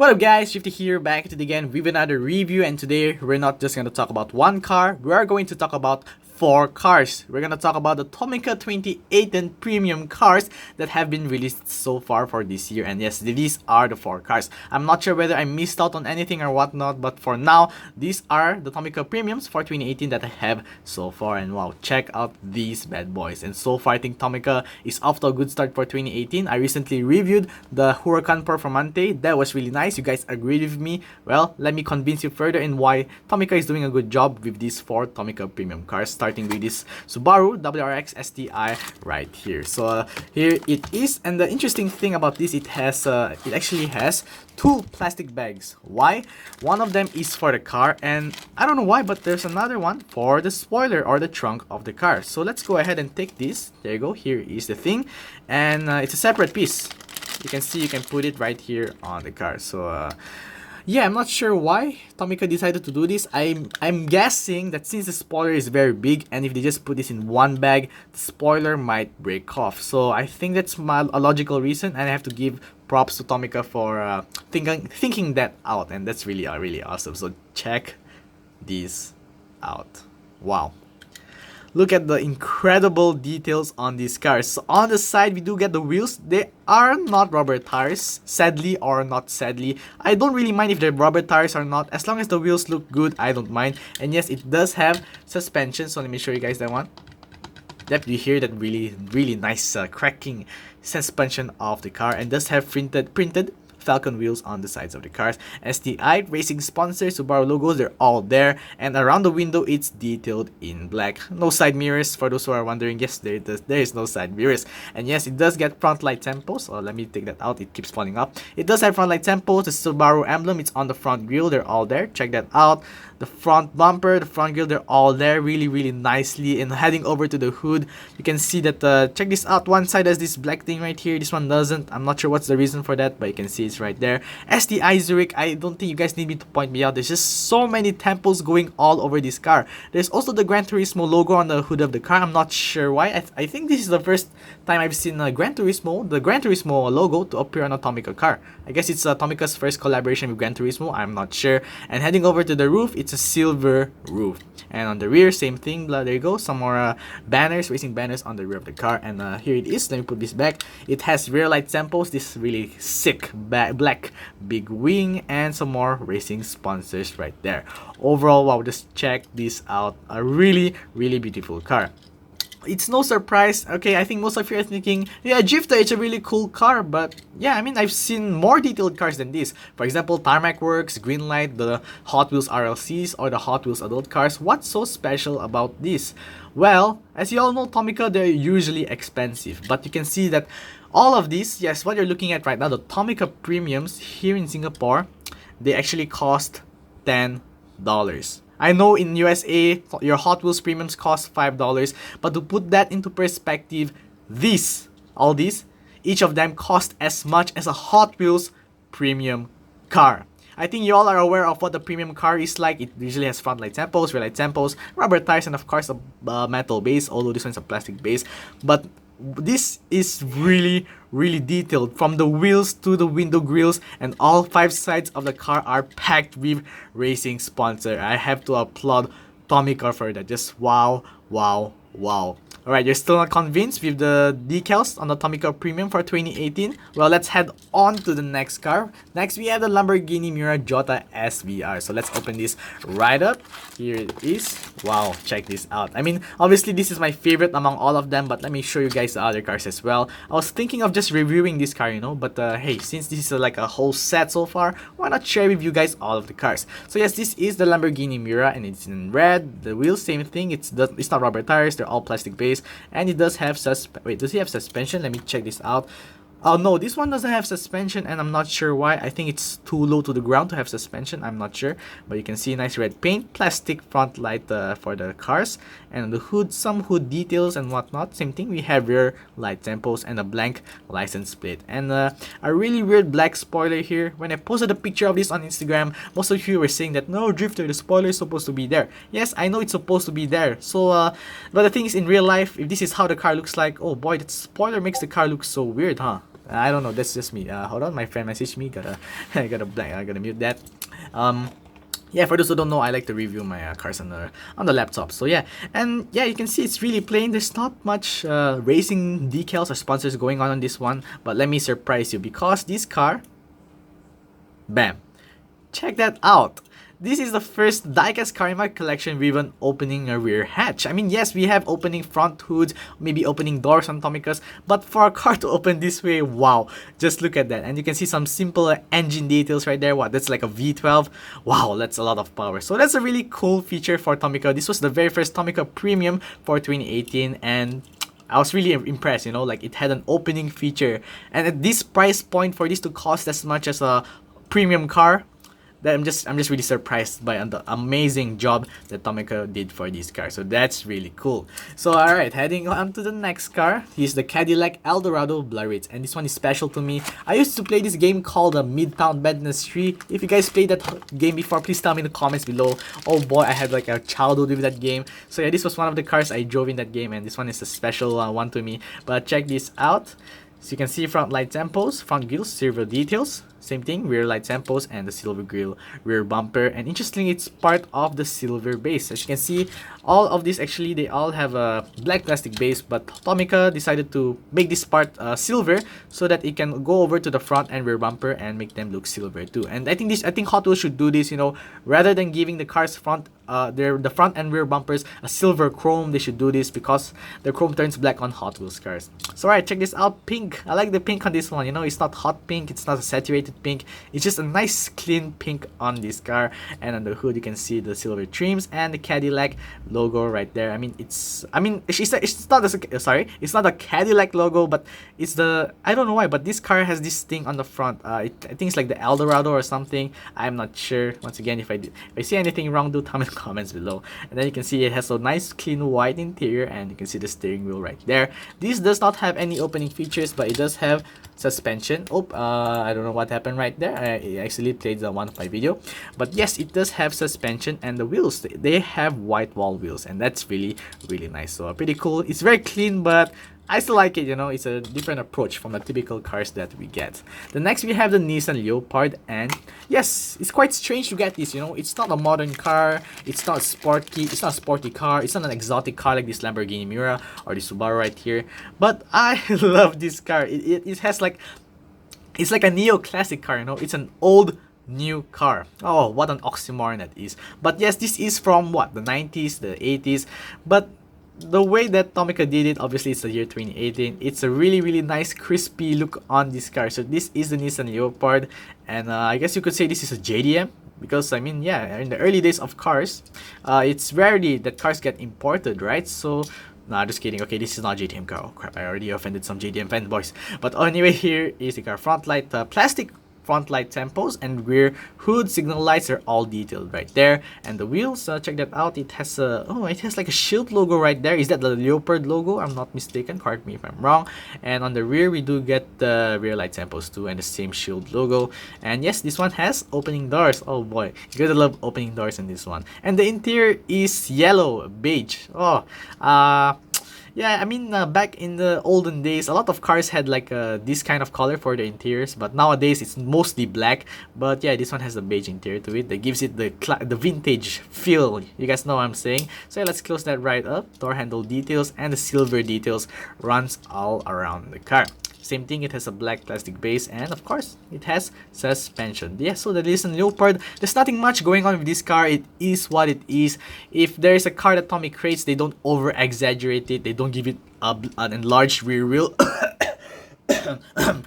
What up guys, Shifty here, back at it again with another review, and today we're not just going to talk about one car, we are going to talk about 4 cars. We're going to talk about the Tomica 2018 premium cars that have been released so far for this year. And yes, these are the 4 cars. I'm not sure whether I missed out on anything or whatnot, but for now, these are the Tomica premiums for 2018 that I have so far. And wow, check out these bad boys. And so far, I think Tomica is off to a good start for 2018. I recently reviewed the Huracan Performante. That was really nice. You guys agreed with me. Well, let me convince you further in why Tomica is doing a good job with these 4 Tomica premium cars, starting with this Subaru WRX STI right here. So here it is, and the interesting thing about this, it actually has 2 plastic bags. Why? One of them is for the car, and I don't know why, but there's another one for the spoiler or the trunk of the car. So let's go ahead and take this. There you go. Here is the thing, and it's a separate piece. You can see you can put it right here on the car. So yeah, I'm not sure why Tomica decided to do this. I'm guessing that since the spoiler is very big, and if they just put this in one bag, the spoiler might break off. So I think that's a logical reason, and I have to give props to Tomica for thinking that out, and that's really awesome. So check these out. Wow. Look at the incredible details on these cars. So on the side, we do get the wheels. They are not rubber tires, sadly or not sadly. I don't really mind if they're rubber tires or not. As long as the wheels look good, I don't mind. And yes, it does have suspension. So let me show you guys that one. Yep, you hear that really nice cracking suspension of the car, and does have printed Falcon wheels on the sides of the cars. STI racing sponsors, Subaru logos, they're all there, and around the window it's detailed in black. No side mirrors for those who are wondering. Yes, there is no side mirrors. And yes, it does get front light tempos. So let me take that out, it keeps falling up. It does have front light tempos. The Subaru emblem, it's on the front grille, they're all there. Check that out. The front bumper, the front grille, they're all there really nicely. And heading over to the hood, you can see that check this out. One side has this black thing right here, this one doesn't. I'm not sure what's the reason for that, but you can see it's right there. STI Zurich, I don't think you guys need me to point me out. There's just so many temples going all over this car. There's also the Gran Turismo logo on the hood of the car. I'm not sure why. I think this is the first time I've seen the Gran Turismo logo to appear on a Tomica car. I guess it's Tomica's first collaboration with Gran Turismo, I'm not sure. And heading over to the roof, it's a silver roof. And on the rear, same thing. There you go, some more banners, racing banners on the rear of the car. And here it is. Let me put this back. It has rear light tempos, this really sick black big wing, and some more racing sponsors right there. Overall, wow, just check this out. A really beautiful car. It's no surprise. Okay, I think most of you are thinking, yeah, Jota, it's a really cool car, but yeah, I mean, I've seen more detailed cars than this. For example, Tarmac Works, Greenlight, the Hot Wheels RLCs, or the Hot Wheels adult cars. What's so special about this? Well, as you all know, Tomica, they're usually expensive, but you can see that all of these, yes, what you're looking at right now, the Tomica premiums here in Singapore, they actually cost $10. I know in USA, your Hot Wheels premiums cost $5, but to put that into perspective, all these, each of them cost as much as a Hot Wheels premium car. I think you all are aware of what the premium car is like. It usually has front light tempos, rear light tempos, rubber tires, and of course a metal base, although this one's a plastic base. But this is really detailed, from the wheels to the window grills, and all 5 sides of the car are packed with racing sponsor. I have to applaud Tomica for that. Just wow. Alright, you're still not convinced with the decals on the Tomica Premium for 2018? Well, let's head on to the next car. Next, we have the Lamborghini Miura Jota SVR. So let's open this right up. Here it is. Wow, check this out. I mean, obviously this is my favorite among all of them, but let me show you guys the other cars as well. I was thinking of just reviewing this car, you know, but hey, since this is like a whole set so far, why not share with you guys all of the cars? So yes, this is the Lamborghini Miura, and it's in red. The wheels, same thing. It's not rubber tires, they're all plastic based. And it does have does he have suspension? Let me check this out. Oh no, this one doesn't have suspension, and I'm not sure why. I think it's too low to the ground to have suspension. I'm not sure, but you can see nice red paint, plastic front light for the cars, and on the hood, some hood details and whatnot. Same thing, we have rear light tempos and a blank license plate, and a really weird black spoiler here. When I posted a picture of this on Instagram, most of you were saying that no, Drifter, the spoiler is supposed to be there. Yes, I know it's supposed to be there. So, but the thing is, in real life, if this is how the car looks like, oh boy, that spoiler makes the car look so weird, huh? I don't know. That's just me. Hold on, my friend messaged me. I gotta mute that. Yeah, for those who don't know, I like to review my cars on the laptop. So yeah, and yeah, you can see it's really plain. There's not much racing decals or sponsors going on this one. But let me surprise you, because this car, bam, check that out. This is the first diecast car in my collection with an opening a rear hatch. I mean, yes, we have opening front hoods, maybe opening doors on Tomicas, but for a car to open this way, wow, just look at that. And you can see some simple engine details right there. What, that's like a V12. Wow, that's a lot of power. So that's a really cool feature for Tomica. This was the very first Tomica Premium for 2018, and I was really impressed, you know, like it had an opening feature. And at this price point, for this to cost as much as a premium car, that I'm just really surprised by the amazing job that Tomica did for this car. So that's really cool. So alright, heading on to the next car. Here's the Cadillac Eldorado Biarritz, and this one is special to me. I used to play this game called Midtown Madness 3. If you guys played that game before, please tell me in the comments below. Oh boy, I had like a childhood with that game. So yeah, this was one of the cars I drove in that game, and this one is a special one to me. But check this out. So you can see front light tempos, front grille, silver details. Same thing, rear light tempos and the silver grille, rear bumper. And interestingly, it's part of the silver base. As you can see, all of these actually, they all have a black plastic base, but Tomica decided to make this part silver so that it can go over to the front and rear bumper and make them look silver too. And I think Hot Wheels should do this, you know, rather than giving the cars the front and rear bumpers a silver chrome, they should do this because the chrome turns black on Hot Wheels cars. So alright, check this out, pink. I like the pink on this one, you know, it's not hot pink, it's not a saturated pink, it's just a nice clean pink on this car. And on the hood you can see the silver trims and the Cadillac logo right there. It's not a Cadillac logo, but it's the, I don't know why, but this car has this thing on the front. I think it's like the Eldorado or something, I'm not sure. Once again, if I see anything wrong, do tell me in the comments below. And then you can see it has a nice clean white interior, and you can see the steering wheel right there. This does not have any opening features, but it does have suspension. I don't know what happened right there. I actually played the 1.5 video, but yes, it does have suspension. And the wheels, they have white wall wheels, and that's really nice. So pretty cool. It's very clean, but I still like it, you know, it's a different approach from the typical cars that we get. The next we have the Nissan Leopard, and yes, it's quite strange to get this, you know, it's not a modern car, it's not a sporty car, it's not an exotic car like this Lamborghini Miura or the Subaru right here, but I love this car. It has like, it's like a neo-classic car, you know, it's an old new car. Oh, what an oxymoron that is. But yes, this is from what, the 90s, the 80s, but the way that Tomica did it, obviously it's the year 2018. It's a really nice crispy look on this car. So this is the Nissan Leopard, and I guess you could say this is a JDM, because I mean, yeah, in the early days of cars, it's rarely that cars get imported, right? So nah, just kidding. Okay, this is not JDM car. Oh crap, I already offended some JDM fanboys. But anyway, here is the car front light, plastic front light tempos, and rear hood signal lights are all detailed right there. And the wheels, check that out, it has like a shield logo right there. Is that the Leopard logo? I'm not mistaken, correct me if I'm wrong. And on the rear we do get the rear light tempos too, and the same shield logo. And yes, this one has opening doors. Oh boy, you gotta love opening doors in this one. And the interior is yellow beige. Yeah, I mean, back in the olden days, a lot of cars had like this kind of color for the interiors, but nowadays it's mostly black. But yeah, this one has a beige interior to it that gives it the vintage feel. You guys know what I'm saying? So yeah, let's close that right up. Door handle details and the silver details runs all around the car. Same thing, it has a black plastic base, and of course it has suspension. Yeah, so the Nissan Leopard, there's nothing much going on with this car. It is what it is. If there's a car that Tommy creates, they don't over exaggerate it, they don't give it an enlarged rear wheel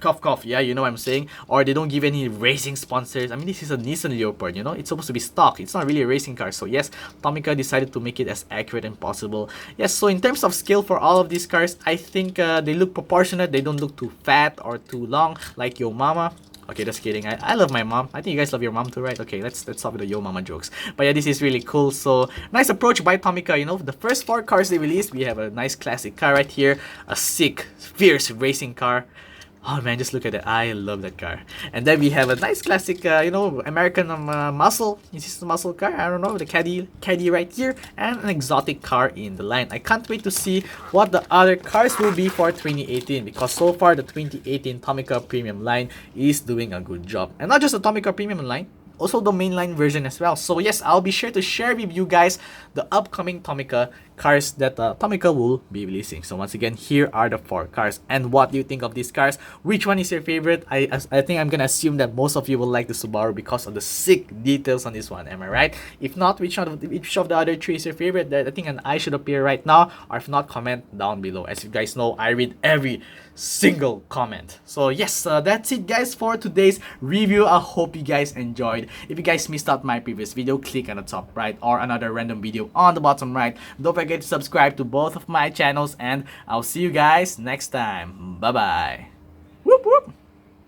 cough, yeah, you know what I'm saying, or they don't give any racing sponsors. I mean, this is a Nissan Leopard, you know, it's supposed to be stock, it's not really a racing car. So yes, Tomica decided to make it as accurate as possible. Yes, so in terms of scale for all of these cars, I think they look proportionate. They don't look too fat or too long like Yo Mama. Okay, just kidding. I love my mom. I think you guys love your mom too, right? Okay, let's stop with the Yo Mama jokes. But yeah, this is really cool. So nice approach by Tomica. You know, the first 4 cars they released, we have a nice classic car right here, a sick, fierce racing car. Oh man, just look at it. I love that car. And then we have a nice classic, American muscle. Is this the muscle car? I don't know. The Caddy right here. And an exotic car in the line. I can't wait to see what the other cars will be for 2018. Because so far, the 2018 Tomica Premium Line is doing a good job. And not just the Tomica Premium Line, also the mainline version as well. So yes, I'll be sure to share with you guys the upcoming Tomica cars that Tomica will be releasing. So once again, here are the 4 cars. And what do you think of these cars? Which one is your favorite? I think I'm gonna assume that most of you will like the Subaru because of the sick details on this one. Am I right? If not, which of the other 3 is your favorite? I think an eye should appear right now. Or if not, comment down below. As you guys know, I read every single comment. So yes, that's it guys for today's review. I hope you guys enjoyed. If you guys missed out my previous video, click on the top right or another random video on the bottom right. Don't forget to subscribe to both of my channels, and I'll see you guys next time. Bye bye. Whoop whoop.